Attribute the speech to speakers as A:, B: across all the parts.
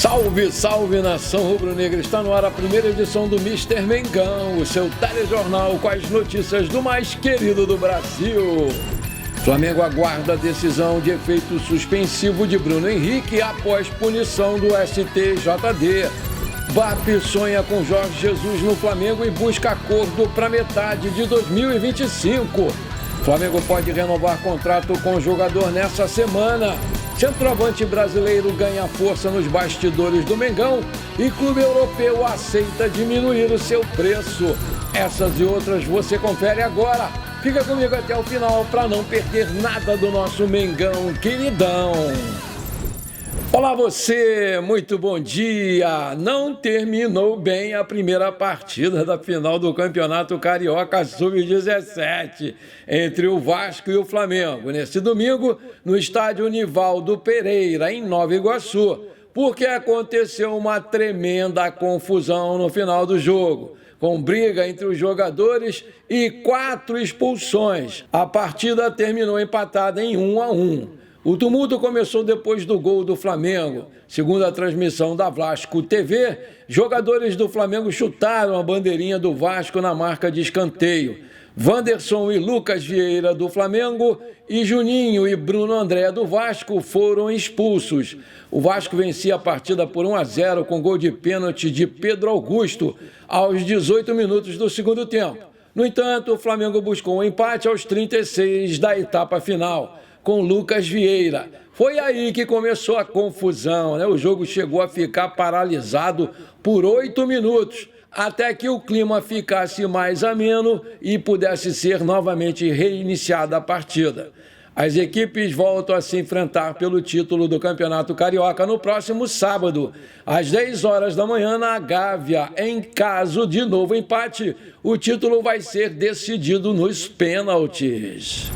A: Salve, salve, nação rubro-negra! Está no ar a primeira edição do Mister Mengão, o seu telejornal com as notícias do mais querido do Brasil. Flamengo aguarda a decisão de efeito suspensivo de Bruno Henrique após punição do STJD. BAP sonha com Jorge Jesus no Flamengo e busca acordo para metade de 2025. Flamengo pode renovar contrato com o jogador nessa semana. Centroavante brasileiro ganha força nos bastidores do Mengão e clube europeu aceita diminuir o seu preço. Essas e outras você confere agora. Fica comigo até o final para não perder nada do nosso Mengão queridão. Olá você, muito bom dia! Não terminou bem a primeira partida da final do Campeonato Carioca Sub-17 entre o Vasco e o Flamengo, neste domingo, no estádio Nivaldo Pereira, em Nova Iguaçu, porque aconteceu uma tremenda confusão no final do jogo, com briga entre os jogadores e 4 expulsões. A partida terminou empatada em 1-1. O tumulto começou depois do gol do Flamengo. Segundo a transmissão da Vasco TV, jogadores do Flamengo chutaram a bandeirinha do Vasco na marca de escanteio. Wanderson e Lucas Vieira do Flamengo e Juninho e Bruno André do Vasco foram expulsos. O Vasco vencia a partida por 1-0 com gol de pênalti de Pedro Augusto aos 18 minutos do segundo tempo. No entanto, o Flamengo buscou um empate aos 36 da etapa final, com Lucas Vieira. Foi aí que começou a confusão, né? O jogo chegou a ficar paralisado por 8 minutos, até que o clima ficasse mais ameno e pudesse ser novamente reiniciada a partida. As equipes voltam a se enfrentar pelo título do Campeonato Carioca no próximo sábado, às 10 horas da manhã, na Gávea. Em caso de novo empate, o título vai ser decidido nos pênaltis.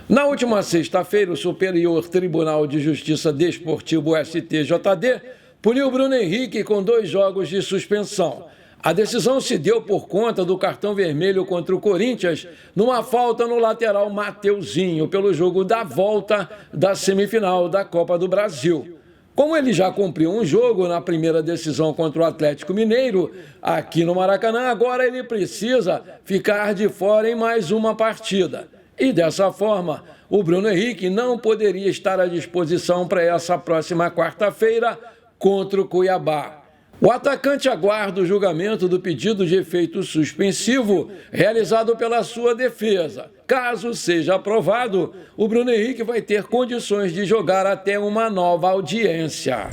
A: Na última sexta-feira, o Superior Tribunal de Justiça Desportivo, STJD, puniu Bruno Henrique com 2 jogos de suspensão. A decisão se deu por conta do cartão vermelho contra o Corinthians, numa falta no lateral Mateuzinho, pelo jogo da volta da semifinal da Copa do Brasil. Como ele já cumpriu um jogo na primeira decisão contra o Atlético Mineiro, aqui no Maracanã, agora ele precisa ficar de fora em mais uma partida. E dessa forma, o Bruno Henrique não poderia estar à disposição para essa próxima quarta-feira contra o Cuiabá. O atacante aguarda o julgamento do pedido de efeito suspensivo realizado pela sua defesa. Caso seja aprovado, o Bruno Henrique vai ter condições de jogar até uma nova audiência.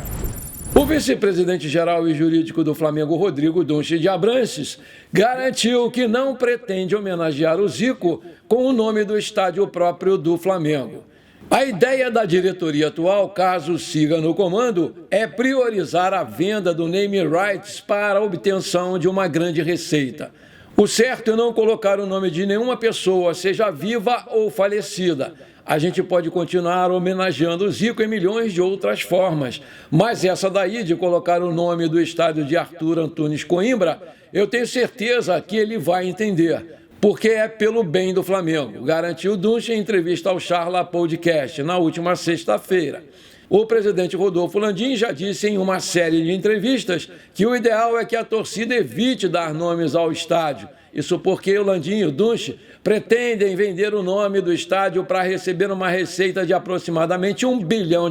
A: O vice-presidente-geral e jurídico do Flamengo, Rodrigo Dunche de Abranches, garantiu que não pretende homenagear o Zico com o nome do estádio próprio do Flamengo. A ideia da diretoria atual, caso siga no comando, é priorizar a venda do name rights para a obtenção de uma grande receita. O certo é não colocar o nome de nenhuma pessoa, seja viva ou falecida. A gente pode continuar homenageando o Zico em milhões de outras formas, mas essa daí de colocar o nome do estádio de Arthur Antunes Coimbra, eu tenho certeza que ele vai entender, porque é pelo bem do Flamengo, garantiu Dunche em entrevista ao Charla Podcast na última sexta-feira. O presidente Rodolfo Landim já disse em uma série de entrevistas que o ideal é que a torcida evite dar nomes ao estádio. Isso porque o Landim e o Dunche pretendem vender o nome do estádio para receber uma receita de aproximadamente R$1 bilhão.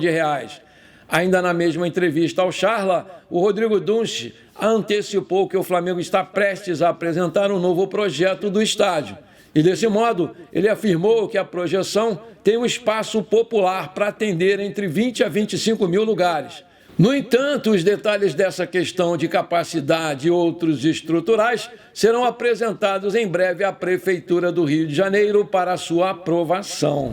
A: Ainda na mesma entrevista ao Charla, o Rodrigo Dunche antecipou que o Flamengo está prestes a apresentar um novo projeto do estádio. E desse modo, ele afirmou que a projeção tem um espaço popular para atender entre 20 a 25 mil lugares. No entanto, os detalhes dessa questão de capacidade e outros estruturais serão apresentados em breve à Prefeitura do Rio de Janeiro para sua aprovação.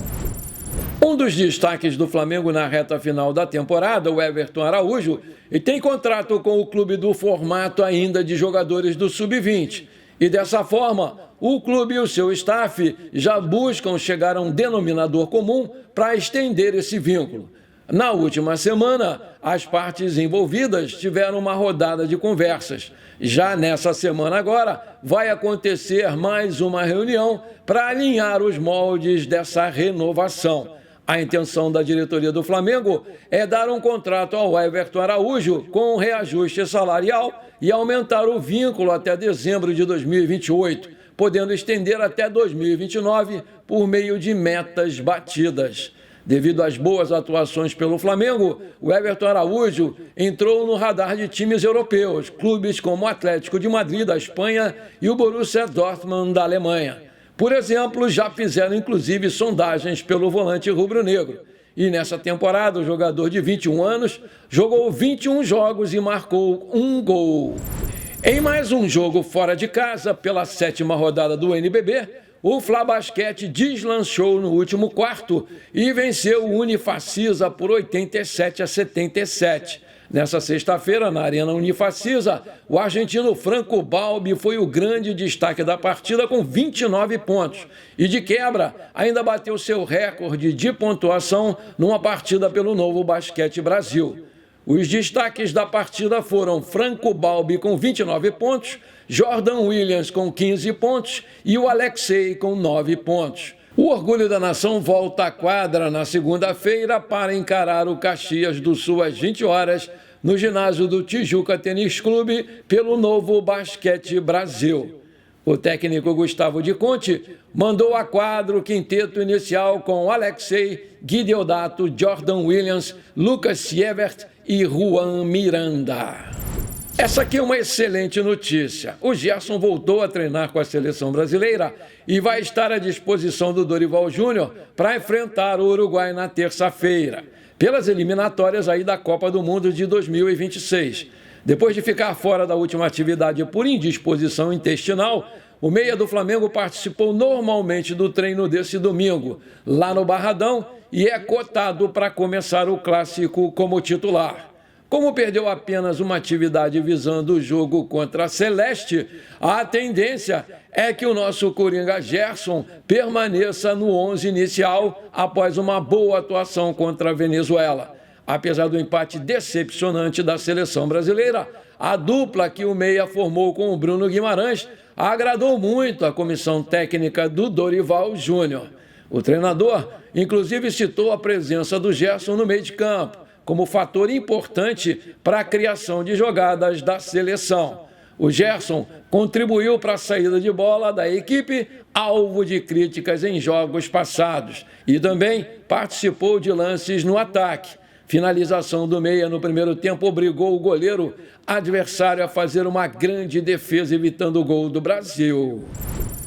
A: Um dos destaques do Flamengo na reta final da temporada, o Everton Araújo, tem contrato com o clube do formato ainda de jogadores do Sub-20. E dessa forma, o clube e o seu staff já buscam chegar a um denominador comum para estender esse vínculo. Na última semana, as partes envolvidas tiveram uma rodada de conversas. Já nessa semana agora, vai acontecer mais uma reunião para alinhar os moldes dessa renovação. A intenção da diretoria do Flamengo é dar um contrato ao Everton Araújo com um reajuste salarial e aumentar o vínculo até dezembro de 2028, podendo estender até 2029 por meio de metas batidas. Devido às boas atuações pelo Flamengo, o Everton Araújo entrou no radar de times europeus, clubes como o Atlético de Madrid da Espanha e o Borussia Dortmund da Alemanha. Por exemplo, já fizeram inclusive sondagens pelo volante rubro-negro. E nessa temporada, o jogador de 21 anos jogou 21 jogos e marcou 1 gol. Em mais um jogo fora de casa, pela 7ª rodada do NBB, o Fla Basquete deslanchou no último quarto e venceu o Unifacisa por 87-77. Nessa sexta-feira, na Arena Unifacisa, o argentino Franco Balbi foi o grande destaque da partida com 29 pontos. E de quebra, ainda bateu seu recorde de pontuação numa partida pelo Novo Basquete Brasil. Os destaques da partida foram Franco Balbi com 29 pontos, Jordan Williams com 15 pontos e o Alexei com 9 pontos. O Orgulho da Nação volta à quadra na segunda-feira para encarar o Caxias do Sul às 20 horas no ginásio do Tijuca Tênis Clube pelo Novo Basquete Brasil. O técnico Gustavo Di Conte mandou a quadra o quinteto inicial com Alexei, Gui Deodato, Jordan Williams, Lucas Sievert e Juan Miranda. Essa aqui é uma excelente notícia. O Gerson voltou a treinar com a seleção brasileira e vai estar à disposição do Dorival Júnior para enfrentar o Uruguai na terça-feira, pelas eliminatórias aí da Copa do Mundo de 2026. Depois de ficar fora da última atividade por indisposição intestinal, o meia do Flamengo participou normalmente do treino desse domingo, lá no Barradão, e é cotado para começar o clássico como titular. Como perdeu apenas uma atividade visando o jogo contra a Celeste, a tendência é que o nosso Coringa Gerson permaneça no 11 inicial após uma boa atuação contra a Venezuela. Apesar do empate decepcionante da seleção brasileira, a dupla que o meia formou com o Bruno Guimarães agradou muito a comissão técnica do Dorival Júnior. O treinador, inclusive, citou a presença do Gerson no meio de campo como fator importante para a criação de jogadas da seleção. O Gerson contribuiu para a saída de bola da equipe, alvo de críticas em jogos passados, e também participou de lances no ataque. Finalização do meia no primeiro tempo obrigou o goleiro adversário a fazer uma grande defesa, evitando o gol do Brasil.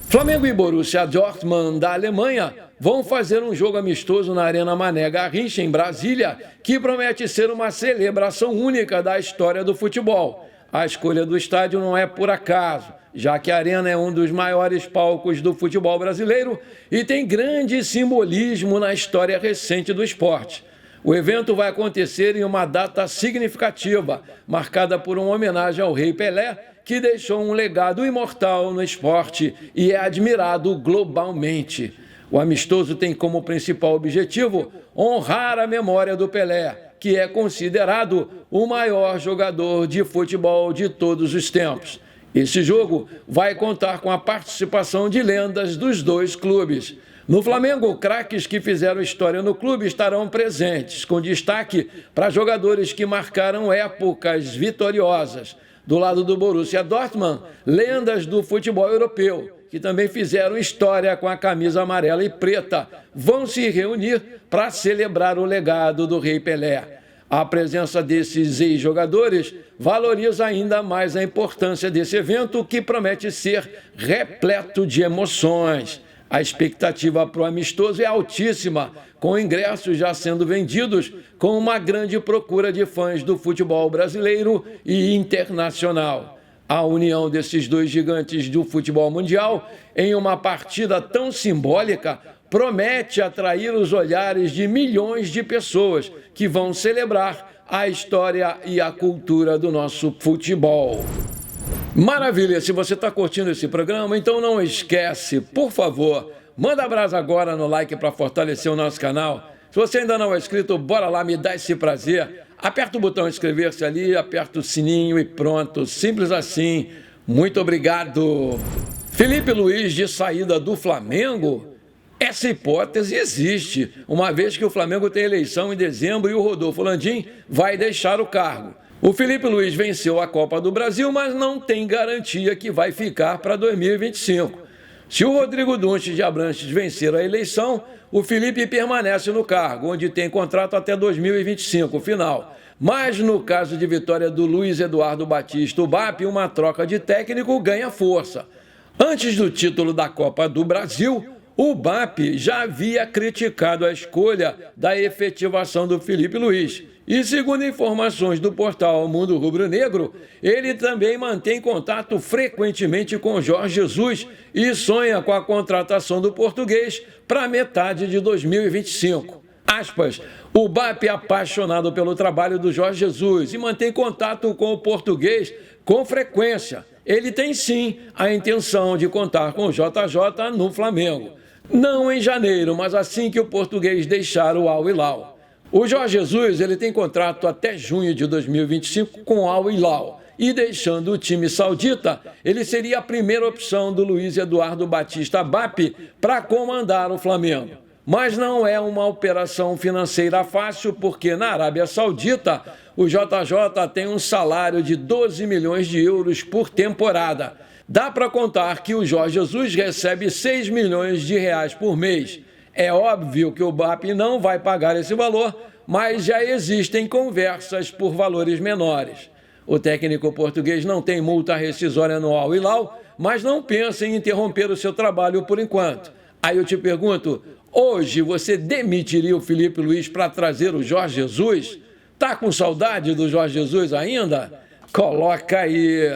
A: Flamengo e Borussia Dortmund da Alemanha vão fazer um jogo amistoso na Arena Mané Garrincha, em Brasília, que promete ser uma celebração única da história do futebol. A escolha do estádio não é por acaso, já que a Arena é um dos maiores palcos do futebol brasileiro e tem grande simbolismo na história recente do esporte. O evento vai acontecer em uma data significativa, marcada por uma homenagem ao Rei Pelé, que deixou um legado imortal no esporte e é admirado globalmente. O amistoso tem como principal objetivo honrar a memória do Pelé, que é considerado o maior jogador de futebol de todos os tempos. Esse jogo vai contar com a participação de lendas dos dois clubes. No Flamengo, craques que fizeram história no clube estarão presentes, com destaque para jogadores que marcaram épocas vitoriosas. Do lado do Borussia Dortmund, lendas do futebol europeu, que também fizeram história com a camisa amarela e preta, vão se reunir para celebrar o legado do Rei Pelé. A presença desses ex-jogadores valoriza ainda mais a importância desse evento, que promete ser repleto de emoções. A expectativa para o amistoso é altíssima, com ingressos já sendo vendidos, com uma grande procura de fãs do futebol brasileiro e internacional. A união desses dois gigantes do futebol mundial em uma partida tão simbólica promete atrair os olhares de milhões de pessoas que vão celebrar a história e a cultura do nosso futebol. Maravilha! Se você está curtindo esse programa, então não esquece, por favor, manda abraço agora no like para fortalecer o nosso canal. Se você ainda não é inscrito, bora lá, me dá esse prazer. Aperta o botão inscrever-se ali, aperta o sininho e pronto. Simples assim. Muito obrigado. Felipe Luiz de saída do Flamengo? Essa hipótese existe, uma vez que o Flamengo tem eleição em dezembro e o Rodolfo Landim vai deixar o cargo. O Felipe Luiz venceu a Copa do Brasil, mas não tem garantia que vai ficar para 2025. Se o Rodrigo Dunches de Abranches vencer a eleição, o Felipe permanece no cargo, onde tem contrato até 2025, final. Mas no caso de vitória do Luiz Eduardo Batista, o BAP, uma troca de técnico ganha força. Antes do título da Copa do Brasil, o BAP já havia criticado a escolha da efetivação do Felipe Luiz. E segundo informações do portal Mundo Rubro-Negro, ele também mantém contato frequentemente com Jorge Jesus e sonha com a contratação do português para metade de 2025. Aspas, o BAP é apaixonado pelo trabalho do Jorge Jesus e mantém contato com o português com frequência. Ele tem sim a intenção de contar com o JJ no Flamengo. Não em janeiro, mas assim que o português deixar o Al Hilal. O Jorge Jesus ele tem contrato até junho de 2025 com o Al Hilal. E deixando o time saudita, ele seria a primeira opção do Luiz Eduardo Batista BAP para comandar o Flamengo. Mas não é uma operação financeira fácil, porque na Arábia Saudita o JJ tem um salário de 12 milhões de euros por temporada. Dá para contar que o Jorge Jesus recebe 6 milhões de reais por mês. É óbvio que o BAP não vai pagar esse valor, mas já existem conversas por valores menores. O técnico português não tem multa rescisória no Al Hilal, mas não pensa em interromper o seu trabalho por enquanto. Aí eu te pergunto, hoje você demitiria o Felipe Luiz para trazer o Jorge Jesus? Tá com saudade do Jorge Jesus ainda? Coloca aí!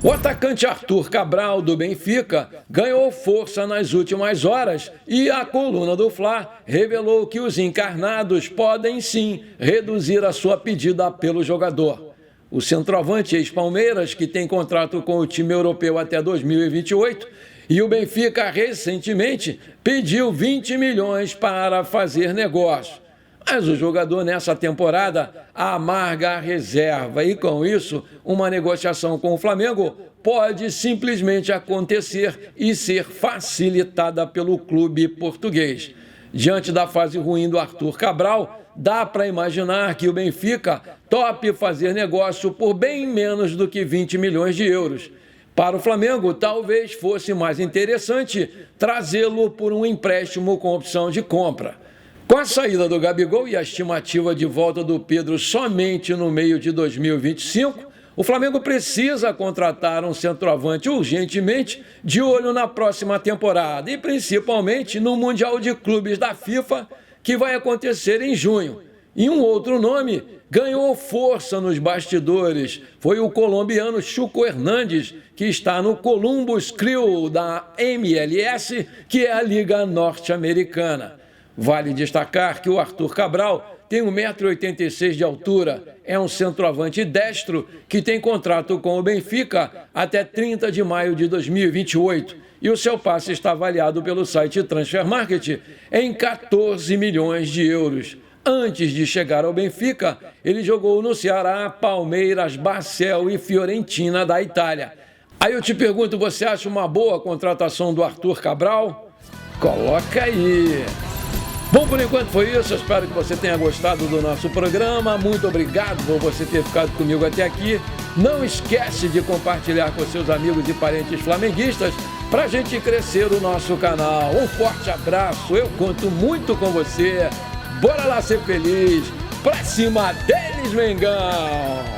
A: O atacante Arthur Cabral, do Benfica, ganhou força nas últimas horas e a coluna do Fla revelou que os encarnados podem sim reduzir a sua pedida pelo jogador. O centroavante ex-Palmeiras, que tem contrato com o time europeu até 2028, e o Benfica recentemente pediu 20 milhões para fazer negócio. Mas o jogador nessa temporada amarga a reserva e, com isso, uma negociação com o Flamengo pode simplesmente acontecer e ser facilitada pelo clube português. Diante da fase ruim do Arthur Cabral, dá para imaginar que o Benfica tope fazer negócio por bem menos do que 20 milhões de euros. Para o Flamengo, talvez fosse mais interessante trazê-lo por um empréstimo com opção de compra. Com a saída do Gabigol e a estimativa de volta do Pedro somente no meio de 2025, o Flamengo precisa contratar um centroavante urgentemente, de olho na próxima temporada e principalmente no Mundial de Clubes da FIFA, que vai acontecer em junho. E um outro nome ganhou força nos bastidores, foi o colombiano Chuco Hernandes, que está no Columbus Crew da MLS, que é a Liga Norte-Americana. Vale destacar que o Arthur Cabral tem 1,86 m de altura, é um centroavante destro que tem contrato com o Benfica até 30 de maio de 2028 e o seu passe está avaliado pelo site Transfermarkt em 14 milhões de euros. Antes de chegar ao Benfica, ele jogou no Ceará, Palmeiras, Basel e Fiorentina da Itália. Aí eu te pergunto, você acha uma boa contratação do Arthur Cabral? Coloca aí! Bom, por enquanto foi isso, eu espero que você tenha gostado do nosso programa, muito obrigado por você ter ficado comigo até aqui. Não esquece de compartilhar com seus amigos e parentes flamenguistas para a gente crescer o nosso canal. Um forte abraço, eu conto muito com você, bora lá ser feliz, pra cima deles, Mengão!